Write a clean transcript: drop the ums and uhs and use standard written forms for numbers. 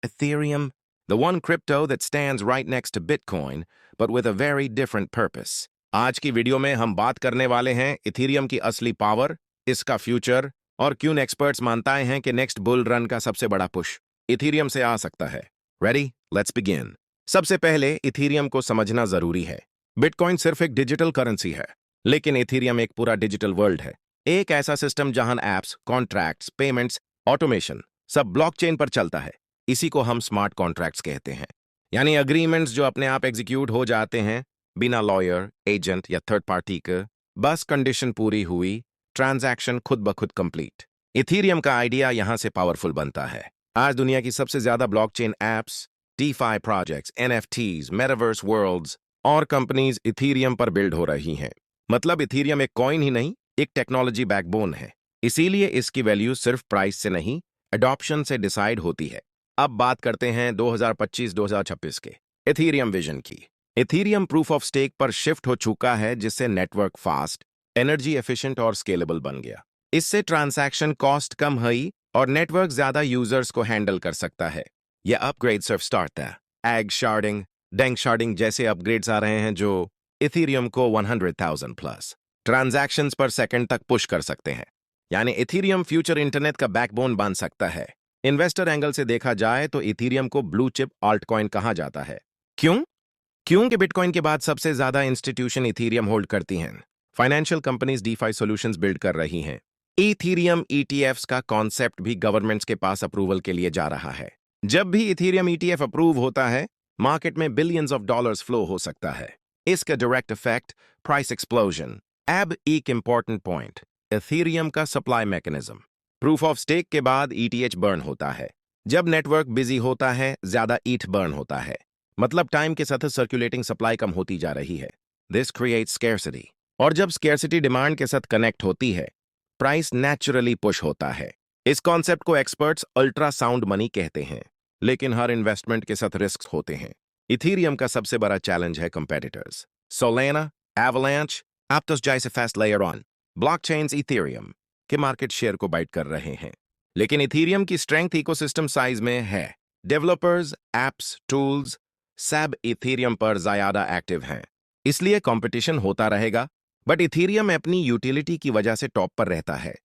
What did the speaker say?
Ethereum, the one crypto that stands right next to Bitcoin, but with a very different purpose. आज की video में हम बात करने वाले हैं इथेरियम की असली पावर, इसका फ्यूचर और क्यों एक्सपर्ट्स मानता हैं कि नेक्स्ट बुल रन का सबसे बड़ा पुश इथेरियम से आ सकता है। रेडी? Let's begin. सबसे पहले इथेरियम को समझना जरूरी है। बिटकॉइन सिर्फ एक डिजिटल करेंसी है, लेकिन इथेरियम एक पूरा डिजिटल वर्ल्ड है। एक ऐसा सिस्टम जहां एप्स, कॉन्ट्रैक्ट्स, पेमेंट्स, ऑटोमेशन सब ब्लॉकचेन पर चलता है। इसी को हम स्मार्ट कॉन्ट्रैक्ट्स कहते हैं, यानी अग्रीमेंट्स जो अपने आप एग्जीक्यूट हो जाते हैं बिना लॉयर, एजेंट या थर्ड पार्टी के। बस कंडीशन पूरी हुई, ट्रांजैक्शन खुद ब खुद कंप्लीट। इथेरियम का आइडिया यहां से पावरफुल बनता है। आज दुनिया की सबसे ज्यादा blockchain apps, DeFi projects, NFTs, metaverse worlds और कंपनीज इथेरियम पर बिल्ड हो रही हैं। मतलब इथेरियम एक कॉइन ही नहीं, एक टेक्नोलॉजी बैकबोन है। इसीलिए इसकी वैल्यू सिर्फ प्राइस से नहीं, अडॉप्शन से डिसाइड होती है। अब बात करते हैं 2025-2026 के इथेरियम विजन की। इथेरियम प्रूफ ऑफ स्टेक पर शिफ्ट हो चुका है, जिससे नेटवर्क फास्ट, एनर्जी एफिशिएंट और स्केलेबल बन गया। इससे ट्रांजैक्शन कॉस्ट कम हुई और नेटवर्क ज्यादा यूजर्स को हैंडल कर सकता है। यह अपग्रेड सिर्फ स्टार्ट है। एग शार्डिंग, डेंग शार्डिंग जैसे अपग्रेड्स आ रहे हैं जो इथेरियम को 100,000 प्लस ट्रांजैक्शंस पर सेकंड तक पुश कर सकते हैं। यानी इथेरियम फ्यूचर इंटरनेट का बैकबोन बन सकता है। इन्वेस्टर एंगल से देखा जाए तो इथेरियम को ब्लू चिप ऑल्ट कॉइन कहा जाता है। क्यों? क्योंकि बिटकॉइन के बाद सबसे ज्यादा इंस्टीट्यूशन इथेरियम होल्ड करती हैं। Financial companies DeFi solutions build कर रही हैं। इथेरियम ईटीएफ्स का कॉन्सेप्ट भी गवर्नमेंट्स के पास अप्रूवल के लिए जा रहा है। जब भी इथेरियम ईटीएफ अप्रूव होता है, मार्केट में बिलियंस ऑफ डॉलर्स फ्लो हो सकता है। इसका डायरेक्ट इफेक्ट प्राइस एक्सप्लोजन। अब एक इंपॉर्टेंट पॉइंट, इथेरियम का supply mechanism. Proof of stake के बाद ईटीएच बर्न होता है। जब नेटवर्क बिजी होता है, ज्यादा ईथ बर्न होता है। मतलब टाइम के साथ सर्कुलेटिंग सप्लाई कम होती जा रही है। दिस क्रिएट्स स्कैर्सिटी, और जब स्कैर्सिटी डिमांड के साथ कनेक्ट होती है, प्राइस नेचुरली पुश होता है। इस कॉन्सेप्ट को एक्सपर्ट्स अल्ट्रासाउंड मनी कहते हैं, लेकिन हर इन्वेस्टमेंट के साथ रिस्क होते हैं। इथेरियम का सबसे बड़ा चैलेंज है कंपेटिटर्स। सोलेना, एवलांच, एप्टोस जैसे fast layer on blockchains Ethereum के मार्केट शेयर को बाइट कर रहे हैं। लेकिन इथेरियम की स्ट्रेंथ इकोसिस्टम साइज में है। डेवलपर्स, एप्स, टूल्स सब इथेरियम पर ज्यादा एक्टिव हैं। इसलिए कंपटीशन होता रहेगा, बट इथेरियम अपनी यूटिलिटी की वजह से टॉप पर रहता है।